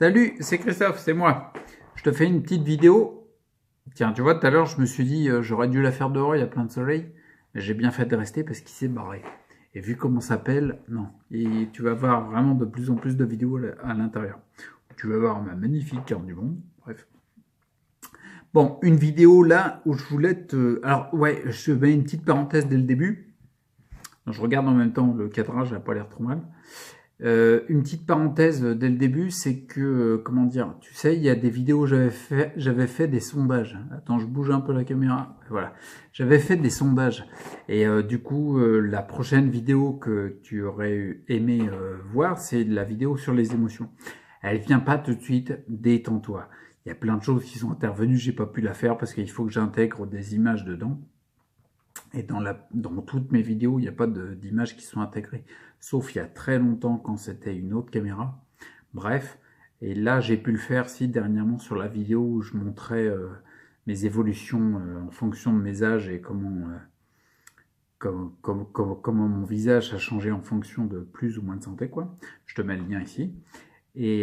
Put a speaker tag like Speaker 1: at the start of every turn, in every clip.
Speaker 1: Salut, c'est Christophe, c'est moi. Je te fais une petite vidéo. Tiens, tu vois, tout à l'heure, je me suis dit, j'aurais dû la faire dehors, il y a plein de soleil. Mais j'ai bien fait de rester parce qu'il s'est barré. Et vu comment ça s'appelle, non. Et tu vas voir vraiment de plus en plus de vidéos à l'intérieur. Tu vas voir ma magnifique carte du monde. Bref. Bon, une vidéo là où je voulais te... Alors, ouais, je mets une petite parenthèse dès le début. Je regarde en même temps, le cadrage n'a pas l'air trop mal. Une petite parenthèse dès le début, c'est que, comment dire, tu sais, il y a des vidéos où j'avais fait des sondages. Attends, je bouge un peu la caméra. Voilà. J'avais fait des sondages. Et du coup, la prochaine vidéo que tu aurais aimé voir, c'est la vidéo sur les émotions. Elle vient pas tout de suite, détends-toi. Il y a plein de choses qui sont intervenues, j'ai pas pu la faire parce qu'il faut que j'intègre des images dedans. Et dans toutes mes vidéos, il n'y a pas d'images qui sont intégrées. Sauf il y a très longtemps quand c'était une autre caméra. Bref, et là j'ai pu le faire dernièrement sur la vidéo où je montrais mes évolutions en fonction de mes âges et comment mon visage a changé en fonction de plus ou moins de santé, quoi. Je te mets le lien ici. Mais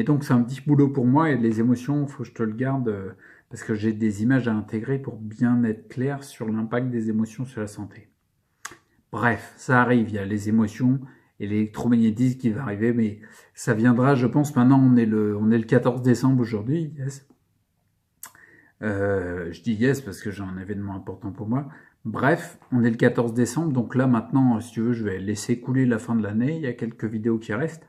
Speaker 1: donc c'est un petit boulot pour moi et les émotions, il faut que je te le garde parce que j'ai des images à intégrer pour bien être clair sur l'impact des émotions sur la santé. Bref, ça arrive, il y a les émotions et l'électromagnétisme qui va arriver, mais ça viendra, je pense, maintenant on est le 14 décembre aujourd'hui, yes. Je dis yes parce que j'ai un événement important pour moi. Bref, on est le 14 décembre, donc là maintenant, si tu veux, je vais laisser couler la fin de l'année, il y a quelques vidéos qui restent,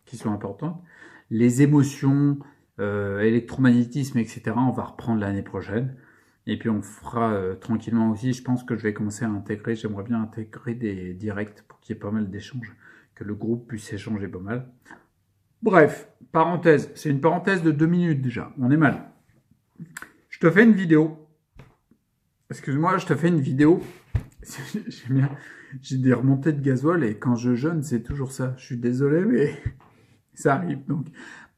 Speaker 1: qui sont importantes. Les émotions, électromagnétisme, etc., on va reprendre l'année prochaine. Et puis on fera tranquillement aussi, je pense que je vais commencer à intégrer, j'aimerais bien intégrer des directs pour qu'il y ait pas mal d'échanges, que le groupe puisse échanger pas mal. Bref, parenthèse, c'est une parenthèse de 2 minutes déjà, on est mal. Je te fais une vidéo. Excuse-moi, je te fais une vidéo. J'ai des remontées de gasoil et quand je jeûne, c'est toujours ça. Je suis désolé, mais ça arrive. Donc,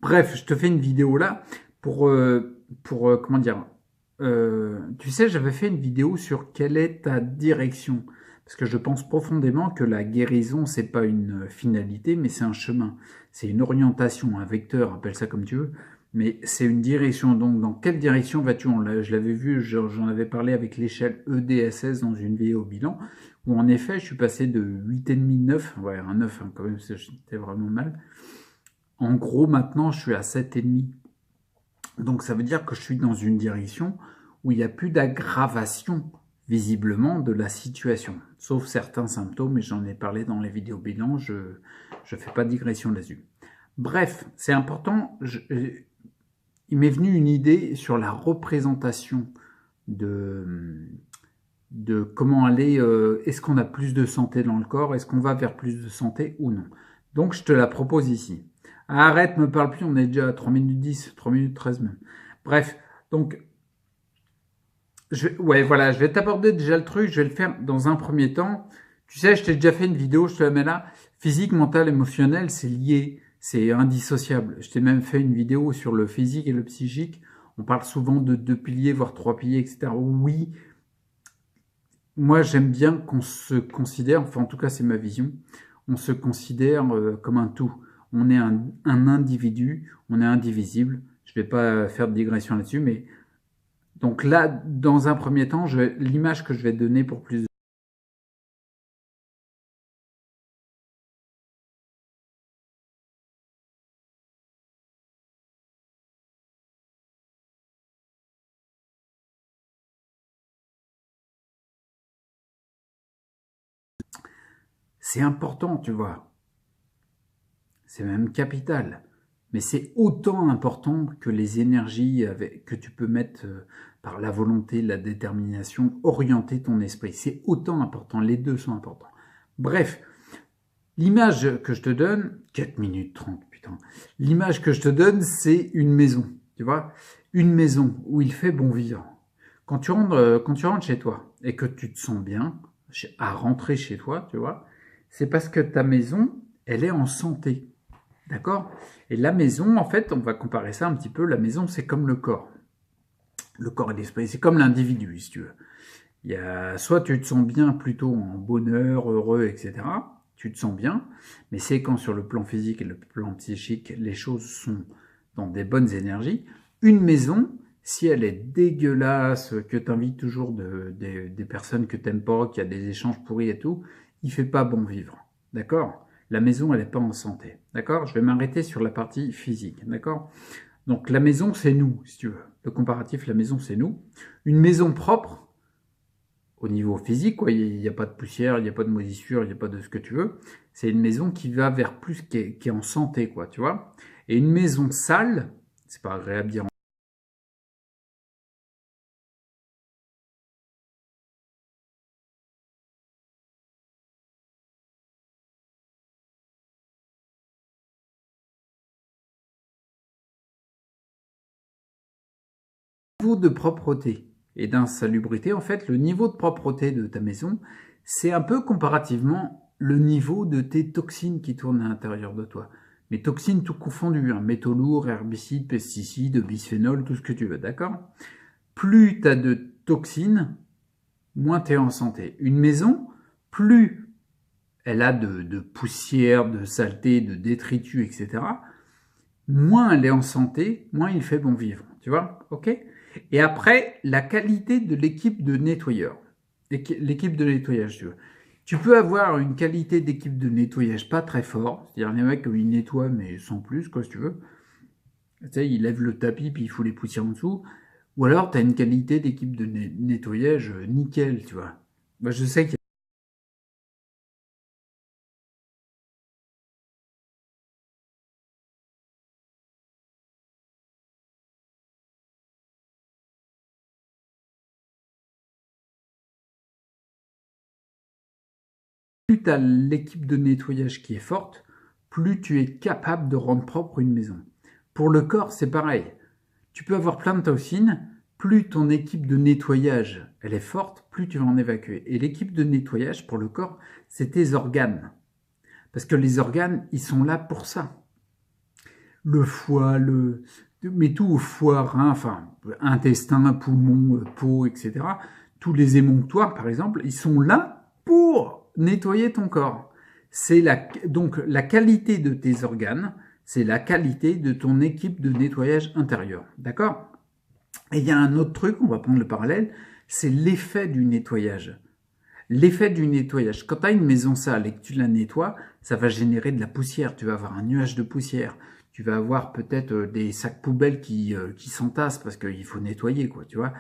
Speaker 1: bref, je te fais une vidéo là pour comment dire. Tu sais, j'avais fait une vidéo sur quelle est ta direction, parce que je pense profondément que la guérison, c'est pas une finalité, mais c'est un chemin, c'est une orientation, un vecteur, appelle ça comme tu veux, mais c'est une direction. Donc, dans quelle direction vas-tu? Je l'avais vu, j'en avais parlé avec l'échelle EDSS dans une vidéo bilan, où en effet, je suis passé de 8,5, 9, ouais, un 9, hein, quand même, c'était vraiment mal. En gros, maintenant, je suis à 7,5. Donc ça veut dire que je suis dans une direction où il n'y a plus d'aggravation visiblement de la situation, sauf certains symptômes, et j'en ai parlé dans les vidéos bilan, je ne fais pas de digression là-dessus. Bref, c'est important, il m'est venu une idée sur la représentation de comment aller, est-ce qu'on a plus de santé dans le corps, est-ce qu'on va vers plus de santé ou non. Donc je te la propose ici. Arrête, me parle plus, on est déjà à 3 minutes 10, 3 minutes 13 même. Bref, donc, ouais, voilà, je vais t'aborder déjà le truc, je vais le faire dans un premier temps. Tu sais, je t'ai déjà fait une vidéo, je te la mets là. Physique, mental, émotionnel, c'est lié, c'est indissociable. Je t'ai même fait une vidéo sur le physique et le psychique. On parle souvent de 2 piliers, voire 3 piliers, etc. Oui, moi j'aime bien qu'on se considère, enfin en tout cas c'est ma vision, on se considère comme un tout. On est un individu, on est indivisible. Je ne vais pas faire de digression là-dessus, mais donc là, dans un premier temps, l'image que je vais donner pour plus de... C'est important, tu vois. C'est même capital. Mais c'est autant important que les énergies que tu peux mettre par la volonté, la détermination, orienter ton esprit. C'est autant important. Les deux sont importants. Bref, l'image que je te donne, 4 minutes 30, putain. L'image que je te donne, c'est une maison. Tu vois, une maison où il fait bon vivre. Quand tu rentres chez toi et que tu te sens bien à rentrer chez toi, tu vois, c'est parce que ta maison, elle est en santé. D'accord? Et la maison, en fait, on va comparer ça un petit peu. La maison, c'est comme le corps. Le corps et l'esprit, c'est comme l'individu, si tu veux. Il y a, soit tu te sens bien plutôt en bonheur, heureux, etc. tu te sens bien, mais c'est quand sur le plan physique et le plan psychique, les choses sont dans des bonnes énergies. Une maison, si elle est dégueulasse, que tu invites toujours des personnes que tu n'aimes pas, qu'il y a des échanges pourris et tout, il fait pas bon vivre, d'accord? La maison, elle n'est pas en santé, d'accord? Je vais m'arrêter sur la partie physique, d'accord? Donc la maison, c'est nous, si tu veux. Le comparatif, la maison, c'est nous. Une maison propre, au niveau physique, quoi, il n'y a pas de poussière, il n'y a pas de moisissure, il n'y a pas de ce que tu veux. C'est une maison qui va vers plus, qui est en santé, quoi, tu vois. Et une maison sale, c'est pas agréable à dire. Niveau de propreté et d'insalubrité, en fait, le niveau de propreté de ta maison, c'est un peu comparativement le niveau de tes toxines qui tournent à l'intérieur de toi. Mais toxines tout confondues, hein, métaux lourds, herbicides, pesticides, bisphénol, tout ce que tu veux, d'accord? Plus tu as de toxines, moins tu es en santé. Une maison, plus elle a de poussière, de saleté, de détritus, etc., moins elle est en santé, moins il fait bon vivre. Tu vois? Ok? Et après, la qualité de l'équipe de nettoyeur. L'équipe de nettoyage, tu vois. Tu peux avoir une qualité d'équipe de nettoyage pas très fort, c'est-à-dire les mecs, ils nettoient, mais sans plus, quoi, si tu veux. Tu sais, ils lèvent le tapis, puis ils foutent les poussières en dessous. Ou alors, tu as une qualité d'équipe de nettoyage nickel, tu vois. Bah, je sais qu'il plus tu as l'équipe de nettoyage qui est forte, plus tu es capable de rendre propre une maison. Pour le corps, c'est pareil. Tu peux avoir plein de toxines, plus ton équipe de nettoyage elle est forte, plus tu vas en évacuer. Et l'équipe de nettoyage pour le corps, c'est tes organes. Parce que les organes, ils sont là pour ça. Le foie, mais tout, foie, rein, enfin, intestin, poumon, peau, etc. Tous les émonctoires, par exemple, ils sont là pour nettoyer ton corps. Donc la qualité de tes organes, c'est la qualité de ton équipe de nettoyage intérieur. D'accord? Et il y a un autre truc, on va prendre le parallèle, c'est l'effet du nettoyage. L'effet du nettoyage. Quand tu as une maison sale et que tu la nettoies, ça va générer de la poussière. Tu vas avoir un nuage de poussière. Tu vas avoir peut-être des sacs poubelles qui s'entassent parce qu'il faut nettoyer, quoi, tu vois.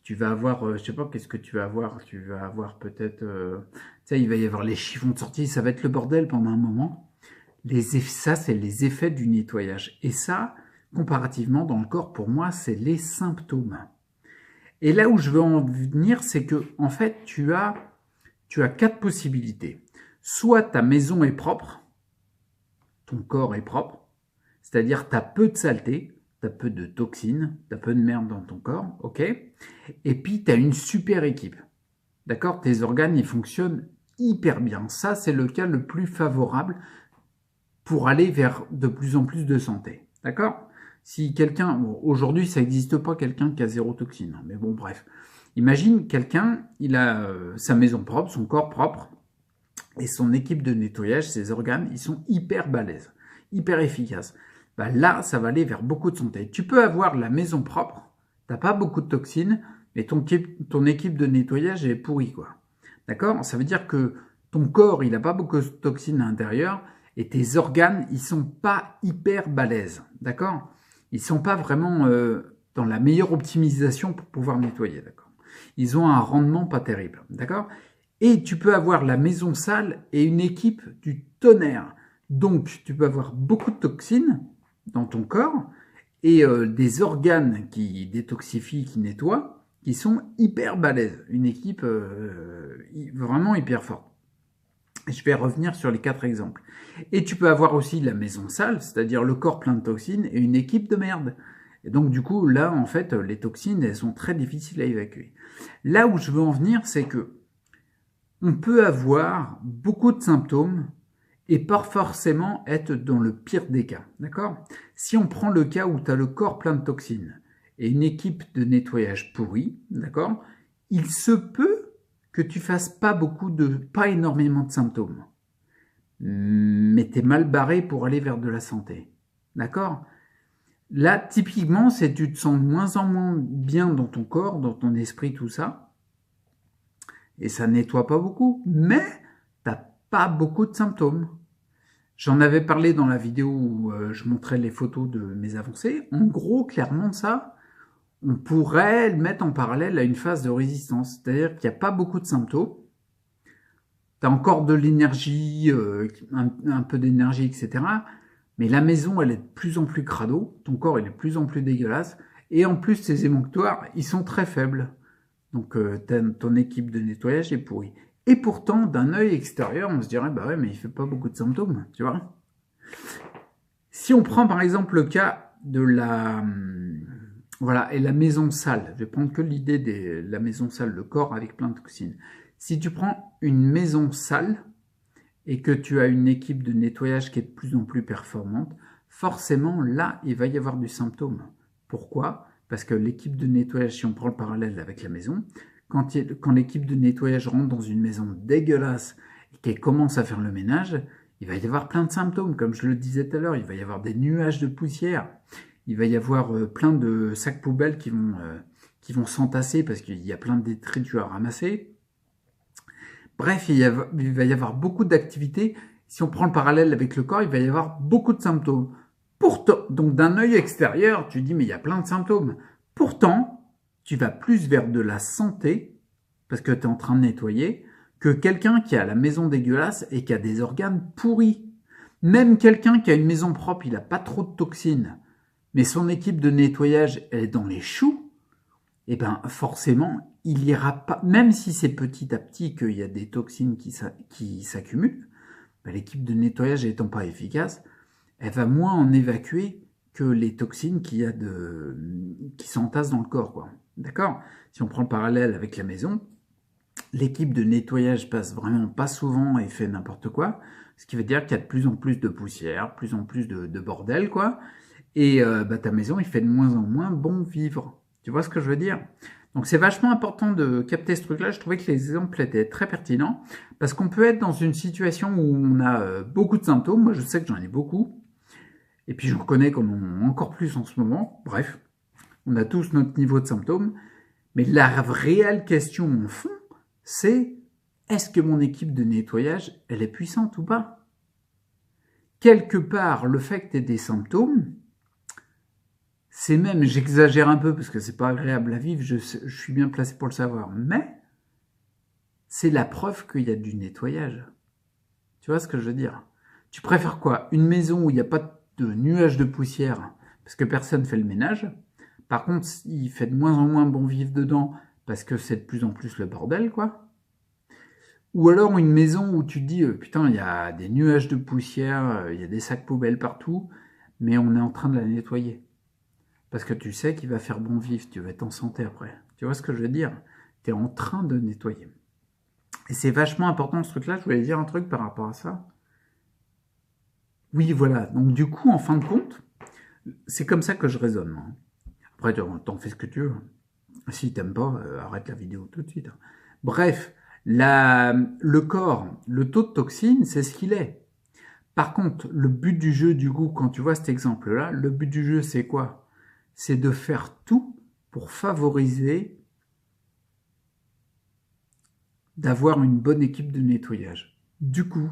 Speaker 1: Tu vas avoir, je sais pas, qu'est-ce que tu vas avoir. Tu vas avoir peut-être, tu sais, il va y avoir les chiffons de sortie. Ça va être le bordel pendant un moment. Ça, c'est les effets du nettoyage. Et ça, comparativement dans le corps, pour moi, c'est les symptômes. Et là où je veux en venir, c'est que, en fait, tu as quatre possibilités. Soit ta maison est propre, ton corps est propre, c'est-à-dire tu as peu de saleté, tu as peu de toxines, tu as peu de merde dans ton corps, ok? Et puis tu as une super équipe, d'accord? Tes organes, ils fonctionnent hyper bien. Ça, c'est le cas le plus favorable pour aller vers de plus en plus de santé, d'accord? Si quelqu'un, bon, aujourd'hui ça n'existe pas quelqu'un qui a zéro toxine, mais bon bref. Imagine quelqu'un, il a sa maison propre, son corps propre, et son équipe de nettoyage, ses organes, ils sont hyper balèzes, hyper efficaces. Bah là, ça va aller vers beaucoup de santé. Tu peux avoir la maison propre, t'as pas beaucoup de toxines, mais ton équipe de nettoyage est pourrie, quoi. D'accord? Ça veut dire que ton corps, il n'a pas beaucoup de toxines à l'intérieur, et tes organes, ils sont pas hyper balèzes. D'accord? Ils sont pas vraiment dans la meilleure optimisation pour pouvoir nettoyer. D'accord? Ils ont un rendement pas terrible. D'accord? Et tu peux avoir la maison sale et une équipe du tonnerre. Donc, tu peux avoir beaucoup de toxines dans ton corps et des organes qui détoxifient, qui nettoient, qui sont hyper balèzes. Une équipe vraiment hyper forte. Je vais revenir sur les quatre exemples. Et tu peux avoir aussi la maison sale, c'est-à-dire le corps plein de toxines et une équipe de merde. Et donc du coup, là, en fait, les toxines, elles sont très difficiles à évacuer. Là où je veux en venir, c'est que on peut avoir beaucoup de symptômes et pas forcément être dans le pire des cas. D'accord? Si on prend le cas où tu as le corps plein de toxines et une équipe de nettoyage pourrie, d'accord? Il se peut que tu fasses pas énormément de symptômes. mais t'es mal barré pour aller vers de la santé. D'accord? Là, typiquement, c'est tu te sens de moins en moins bien dans ton corps, dans ton esprit, tout ça, et ça nettoie pas beaucoup, mais t'as pas beaucoup de symptômes. J'en avais parlé dans la vidéo où je montrais les photos de mes avancées. En gros, clairement, ça, on pourrait le mettre en parallèle à une phase de résistance. C'est-à-dire qu'il n'y a pas beaucoup de symptômes. Tu as encore de l'énergie, un peu d'énergie, etc. Mais la maison, elle est de plus en plus crado. Ton corps, il est de plus en plus dégueulasse. Et en plus, tes émonctoires, ils sont très faibles. Donc, ton équipe de nettoyage est pourrie. Et pourtant, d'un œil extérieur, on se dirait, bah ouais, mais il fait pas beaucoup de symptômes, tu vois. Si on prend par exemple le cas de voilà, et la maison sale, je vais prendre que l'idée de la maison sale, le corps avec plein de toxines. Si tu prends une maison sale et que tu as une équipe de nettoyage qui est de plus en plus performante, forcément là, il va y avoir du symptôme. Pourquoi? Parce que l'équipe de nettoyage, si on prend le parallèle avec la maison, quand l'équipe de nettoyage rentre dans une maison dégueulasse et qu'elle commence à faire le ménage, il va y avoir plein de symptômes, comme je le disais tout à l'heure, il va y avoir des nuages de poussière, il va y avoir plein de sacs poubelles qui vont s'entasser parce qu'il y a plein de détritus à ramasser. Bref, il va y avoir beaucoup d'activités. Si on prend le parallèle avec le corps, il va y avoir beaucoup de symptômes. Pourtant, donc d'un œil extérieur, tu dis mais il y a plein de symptômes. Pourtant, tu vas plus vers de la santé, parce que tu es en train de nettoyer, que quelqu'un qui a la maison dégueulasse et qui a des organes pourris. Même quelqu'un qui a une maison propre, il n'a pas trop de toxines, mais son équipe de nettoyage, elle est dans les choux, et ben forcément, il ira pas, même si c'est petit à petit qu'il y a des toxines qui s'accumulent, ben, l'équipe de nettoyage étant pas efficace, elle va moins en évacuer que les toxines qui s'entassent dans le corps, quoi. D'accord? Si on prend le parallèle avec la maison, l'équipe de nettoyage passe vraiment pas souvent et fait n'importe quoi, ce qui veut dire qu'il y a de plus en plus de poussière, plus en plus de bordel, quoi. Et bah, ta maison, il fait de moins en moins bon vivre. Tu vois ce que je veux dire? Donc c'est vachement important de capter ce truc-là. Je trouvais que les exemples étaient très pertinents parce qu'on peut être dans une situation où on a beaucoup de symptômes. Moi, je sais que j'en ai beaucoup. Et puis, j'en connais qu'on en a encore plus en ce moment. Bref, on a tous notre niveau de symptômes. Mais la réelle question au fond, c'est est-ce que mon équipe de nettoyage, elle est puissante ou pas? Quelque part, le fait que tu aies des symptômes, c'est même, j'exagère un peu parce que c'est pas agréable à vivre, je suis bien placé pour le savoir, mais c'est la preuve qu'il y a du nettoyage. Tu vois ce que je veux dire? Tu préfères quoi? Une maison où il n'y a pas de nuages de poussière parce que personne fait le ménage. Par contre, il fait de moins en moins bon vivre dedans parce que c'est de plus en plus le bordel, quoi. Ou alors une maison où tu te dis, putain, il y a des nuages de poussière, il y a des sacs poubelles partout, mais on est en train de la nettoyer. Parce que tu sais qu'il va faire bon vivre, tu vas être en santé après. Tu vois ce que je veux dire? Tu es en train de nettoyer. Et c'est vachement important ce truc-là, je voulais dire un truc par rapport à ça. Oui, voilà. Donc du coup, en fin de compte, c'est comme ça que je raisonne. Moi. Après, t'en fais ce que tu veux. Si t'aimes pas, arrête la vidéo tout de suite. Bref, le corps, le taux de toxine, c'est ce qu'il est. Par contre, le but du jeu, du coup, quand tu vois cet exemple-là, le but du jeu, c'est quoi? C'est de faire tout pour favoriser d'avoir une bonne équipe de nettoyage. Du coup,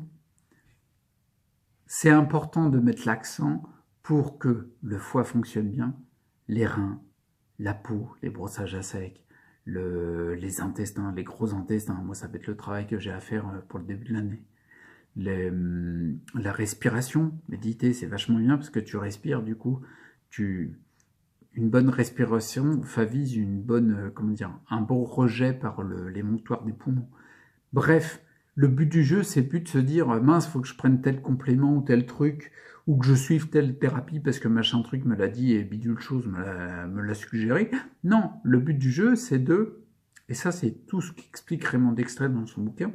Speaker 1: c'est important de mettre l'accent pour que le foie fonctionne bien, les reins, la peau, les brossages à sec, les intestins, les gros intestins. Moi, ça va être le travail que j'ai à faire pour le début de l'année. La respiration, méditer, c'est vachement bien parce que tu respires, du coup, une bonne respiration favorise comment dire, un bon rejet par l'émonctoire des poumons. Bref, le but du jeu, c'est plus de se dire mince, faut que je prenne tel complément ou tel truc, ou que je suive telle thérapie parce que machin truc me l'a dit et bidule chose me l'a suggéré. Non, le but du jeu, c'est et ça c'est tout ce qu'explique Raymond Dextré dans son bouquin,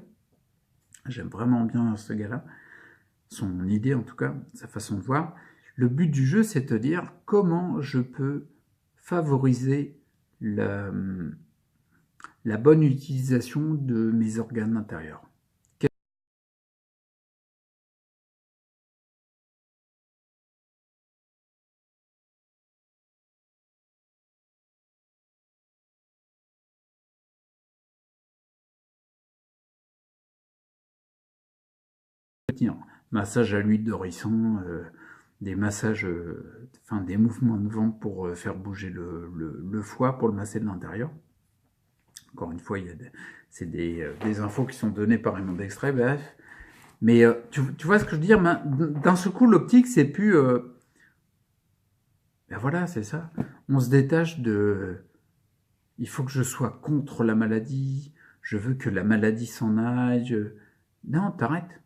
Speaker 1: j'aime vraiment bien ce gars-là, son idée en tout cas, sa façon de voir, le but du jeu, c'est de te dire comment je peux favoriser la bonne utilisation de mes organes intérieurs. Massage à l'huile de ricin, des massages, enfin des mouvements de ventre pour faire bouger le foie, pour le masser de l'intérieur. Encore une fois, c'est des infos qui sont données par Raymond Dextrait, bref. Mais tu vois ce que je veux dire? D'un seul coup, l'optique, c'est plus... ben voilà, c'est ça. On se détache de... Il faut que je sois contre la maladie, je veux que la maladie s'en aille. Non, t'arrêtes.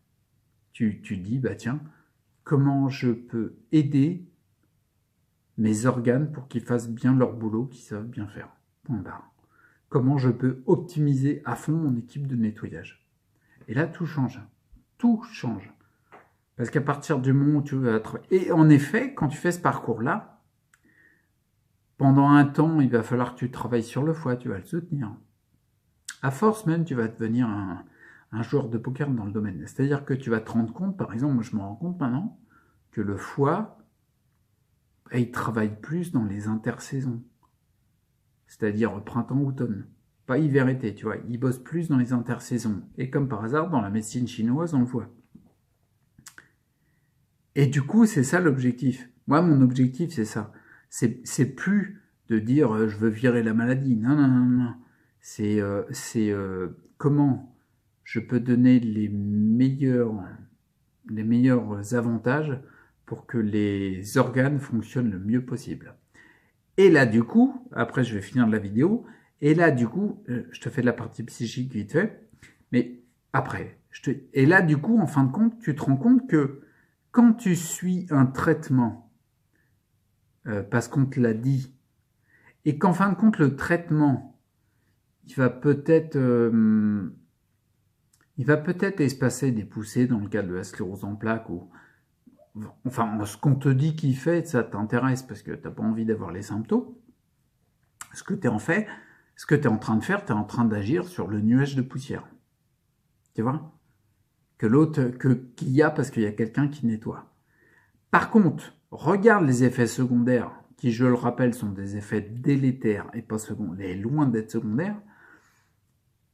Speaker 1: Tu dis, bah tiens, comment je peux aider mes organes pour qu'ils fassent bien leur boulot, qu'ils savent bien faire. Point barre. Comment je peux optimiser à fond mon équipe de nettoyage. Et là, tout change. Tout change. Parce qu'à partir du moment où tu vas travailler... Et en effet, quand tu fais ce parcours-là, pendant un temps, il va falloir que tu travailles sur le foie, tu vas le soutenir. À force même, tu vas devenir un joueur de poker dans le domaine. C'est-à-dire que tu vas te rendre compte, par exemple, moi je me rends compte maintenant, que le foie, il travaille plus dans les intersaisons. C'est-à-dire printemps-automne. Pas hiver-été, tu vois. Il bosse plus dans les intersaisons. Et comme par hasard, dans la médecine chinoise, on le voit. Et du coup, c'est ça l'objectif. Moi, mon objectif, c'est ça. C'est plus de dire je veux virer la maladie. Non, non, non, non. C'est comment je peux donner les meilleurs avantages pour que les organes fonctionnent le mieux possible. Et là, du coup, après, je vais finir la vidéo. Et là, du coup, je te fais de la partie psychique vite fait. Mais après, et là, du coup, en fin de compte, tu te rends compte que quand tu suis un traitement, parce qu'on te l'a dit, et qu'en fin de compte, le traitement, il va peut-être espacer des poussées dans le cas de la sclérose en plaques ou enfin, ce qu'on te dit qu'il fait, ça t'intéresse parce que tu n'as pas envie d'avoir les symptômes. Ce que tu es en train de faire, tu es en train d'agir sur le nuage de poussière. Tu vois? Qu'il y a parce qu'il y a quelqu'un qui nettoie. Par contre, regarde les effets secondaires, qui, je le rappelle, sont des effets délétères et pas secondaires, loin d'être secondaires,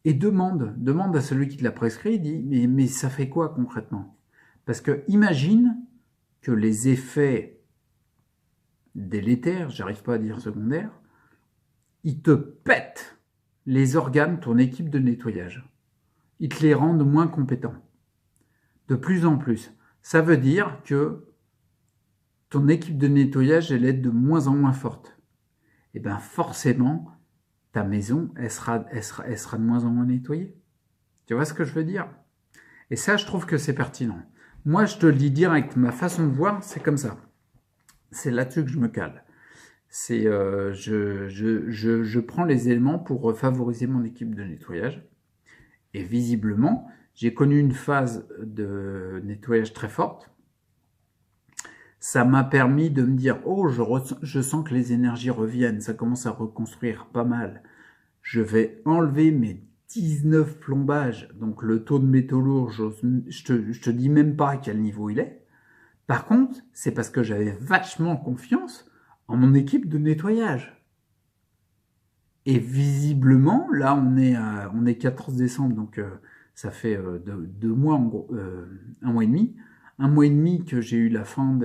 Speaker 1: et demande à celui qui te l'a prescrit, dit, mais ça fait quoi concrètement? Parce que imagine que les effets délétères, j'arrive pas à dire secondaires, ils te pètent les organes, ton équipe de nettoyage. Ils te les rendent moins compétents. De plus en plus. Ça veut dire que ton équipe de nettoyage, elle est de moins en moins forte. Et bien forcément, ta maison, elle sera de moins en moins nettoyée. Tu vois ce que je veux dire? Et ça, je trouve que c'est pertinent. Moi, je te le dis direct, ma façon de voir, c'est comme ça. C'est là-dessus que je me cale. C'est je prends les éléments pour favoriser mon équipe de nettoyage. Et visiblement, j'ai connu une phase de nettoyage très forte. Ça m'a permis de me dire, oh, je sens que les énergies reviennent, ça commence à reconstruire pas mal. Je vais enlever mes 19 plombages, donc le taux de métaux lourds, je te dis même pas à quel niveau il est. Par contre, c'est parce que j'avais vachement confiance en mon équipe de nettoyage. Et visiblement, là, on est 14 décembre, donc ça fait 2 mois, en gros, 1 mois et demi. 1 mois et demi que j'ai eu la fin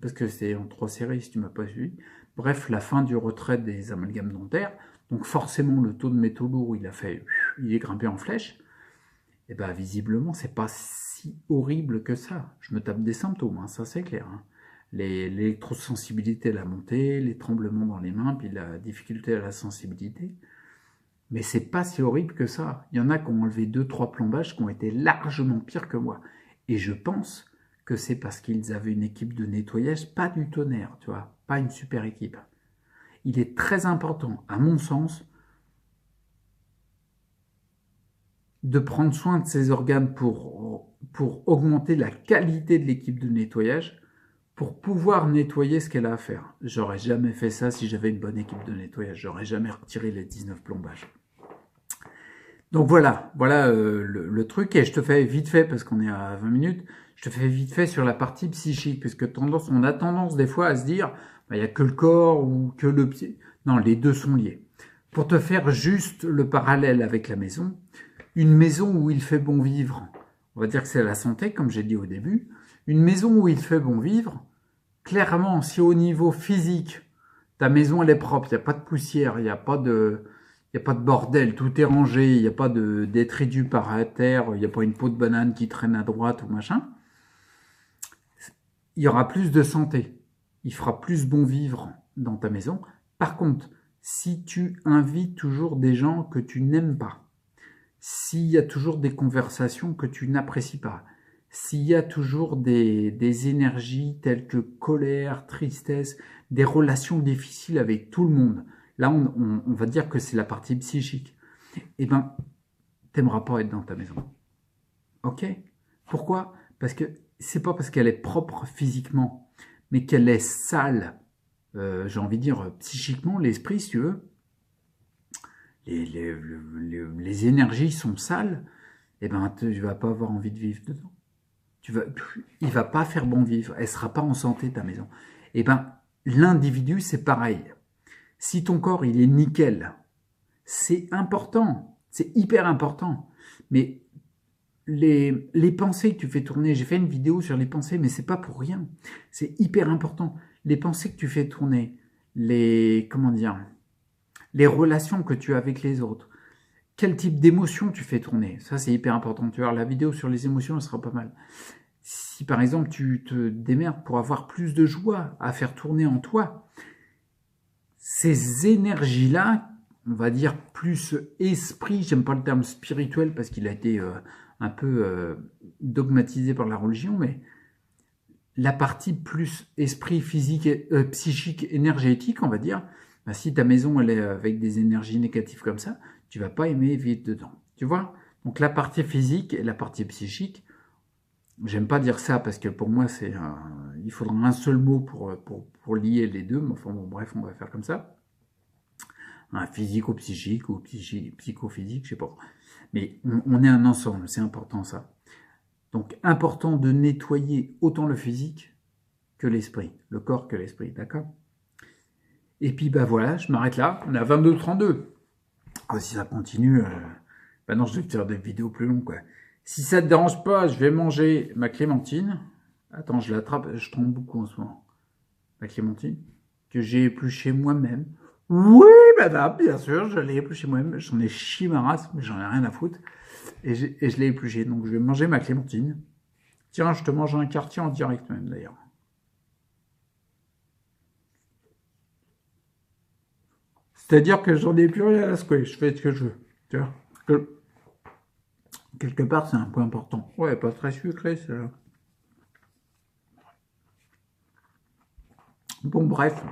Speaker 1: parce que c'est en 3 séries, si tu m'as pas suivi. Bref, la fin du retrait des amalgames dentaires. Donc forcément, le taux de métaux lourds, il est grimpé en flèche. Et bien, visiblement, c'est pas si horrible que ça. Je me tape des symptômes, hein, ça c'est clair. Hein. L'électrosensibilité à la montée, les tremblements dans les mains, puis la difficulté à la sensibilité. Mais c'est pas si horrible que ça. Il y en a qui ont enlevé 2-3 plombages qui ont été largement pires que moi. Et je pense que c'est parce qu'ils avaient une équipe de nettoyage, pas du tonnerre, tu vois, pas une super équipe. Il est très important, à mon sens, de prendre soin de ses organes pour augmenter la qualité de l'équipe de nettoyage, pour pouvoir nettoyer ce qu'elle a à faire. J'aurais jamais fait ça si j'avais une bonne équipe de nettoyage. J'aurais jamais retiré les 19 plombages. Donc voilà le truc. Et je te fais vite fait, parce qu'on est à 20 minutes, je te fais vite fait sur la partie psychique, parce que on a tendance des fois à se dire, il n'y a que le corps ou que le pied. Non, les deux sont liés. Pour te faire juste le parallèle avec la maison, une maison où il fait bon vivre, on va dire que c'est la santé, comme j'ai dit au début. Une maison où il fait bon vivre, clairement, si au niveau physique, ta maison elle est propre, il n'y a pas de poussière, il y a pas de bordel, tout est rangé, il n'y a pas de détritus par terre, il n'y a pas une peau de banane qui traîne à droite ou machin, il y aura plus de santé. Il fera plus bon vivre dans ta maison. Par contre, si tu invites toujours des gens que tu n'aimes pas, s'il y a toujours des conversations que tu n'apprécies pas, s'il y a toujours des énergies telles que colère, tristesse, des relations difficiles avec tout le monde, là on va dire que c'est la partie psychique, eh ben, t'aimeras pas être dans ta maison. Ok? Pourquoi? Parce que c'est pas parce qu'elle est propre physiquement, mais qu'elle est sale, j'ai envie de dire psychiquement, l'esprit, si tu veux, les énergies sont sales, et ben tu vas pas avoir envie de vivre dedans. Il va pas faire bon vivre, elle sera pas en santé ta maison. Et ben l'individu c'est pareil. Si ton corps il est nickel, c'est important, c'est hyper important. Mais les pensées que tu fais tourner, j'ai fait une vidéo sur les pensées, mais c'est pas pour rien. C'est hyper important. Les pensées que tu fais tourner, comment dire, les relations que tu as avec les autres, quel type d'émotions tu fais tourner. Ça, c'est hyper important. Tu vois, la vidéo sur les émotions, elle sera pas mal. Si par exemple, tu te démerdes pour avoir plus de joie à faire tourner en toi, ces énergies-là, on va dire plus esprit, j'aime pas le terme spirituel parce qu'il a été un peu dogmatisé par la religion, mais la partie plus esprit physique, psychique, énergétique, on va dire, bah, si ta maison elle est avec des énergies négatives comme ça, tu vas pas aimer vivre dedans. Tu vois? Donc la partie physique et la partie psychique, j'aime pas dire ça parce que pour moi c'est il faudra un seul mot pour lier les deux, mais enfin bon bref, on va faire comme ça. Un physico-psychique ou psychophysique, je sais pas. Mais on est un ensemble, c'est important ça. Donc important de nettoyer autant le physique que l'esprit, le corps que l'esprit, d'accord? Et puis bah voilà, je m'arrête là, on est à 22h32. Ah, si ça continue, bah non, je vais faire des vidéos plus longues quoi. Si ça te dérange pas, je vais manger ma clémentine. Attends, je l'attrape, je tremble beaucoup en ce moment. Ma clémentine, que j'ai épluchée moi-même. Oui, madame, bien sûr, je l'ai épluchée moi-même. J'en ai chié ma race, mais j'en ai rien à foutre. Et je l'ai épluchée, donc je vais manger ma clémentine. Tiens, je te mange un quartier en direct même d'ailleurs. C'est-à-dire que j'en ai plus rien à secouer, je fais ce que je veux. Tu vois que, quelque part, c'est un point important. Ouais, pas très sucré, celle-là. Bon, bref.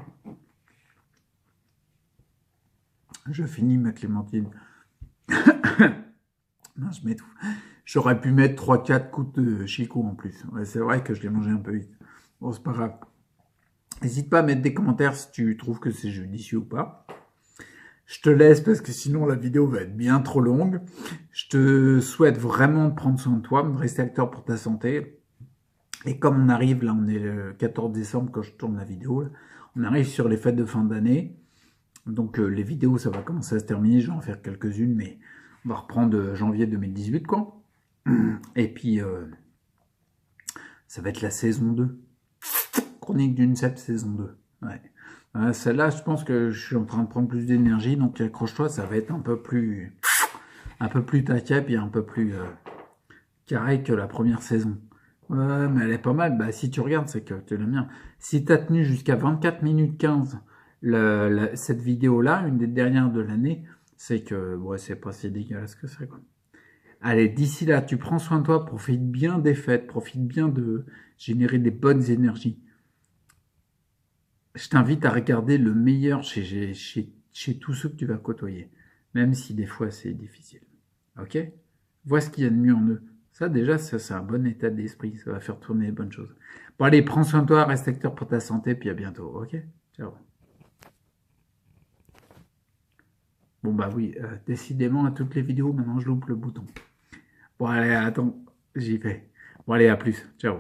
Speaker 1: Je finis ma clémentine. Non, je m'étouffe. J'aurais pu mettre 3-4 coups de chicot en plus. Ouais, c'est vrai que je l'ai mangé un peu vite. Bon, c'est pas grave. N'hésite pas à mettre des commentaires si tu trouves que c'est judicieux ou pas. Je te laisse parce que sinon la vidéo va être bien trop longue. Je te souhaite vraiment de prendre soin de toi, de rester acteur pour ta santé. Et comme on arrive, là on est le 14 décembre quand je tourne la vidéo, là, on arrive sur les fêtes de fin d'année. Donc les vidéos ça va commencer à se terminer, je vais en faire quelques-unes, mais on va reprendre janvier 2018 quoi. Et puis ça va être la saison 2. Chronique d'une cèpe saison 2. Ouais. Celle-là, je pense que je suis en train de prendre plus d'énergie, donc accroche-toi, ça va être un peu plus taquet, puis un peu plus carré que la première saison. Ouais, mais elle est pas mal. Bah, si tu regardes, c'est que tu l'aimes bien. Si tu as tenu jusqu'à 24 minutes 15 cette vidéo-là, une des dernières de l'année, c'est que ouais, c'est pas si dégueulasse que ça, quoi. Allez, d'ici là, tu prends soin de toi, profite bien des fêtes, profite bien de générer des bonnes énergies. Je t'invite à regarder le meilleur chez tous ceux que tu vas côtoyer, même si des fois c'est difficile. Ok? Vois ce qu'il y a de mieux en eux. Ça, déjà, ça, c'est un bon état d'esprit. Ça va faire tourner les bonnes choses. Bon, allez, prends soin de toi, reste acteur pour ta santé, puis à bientôt. Ok? Ciao. Bon, bah oui, décidément, à toutes les vidéos, maintenant je loupe le bouton. Bon, allez, attends, j'y vais. Bon, allez, à plus. Ciao.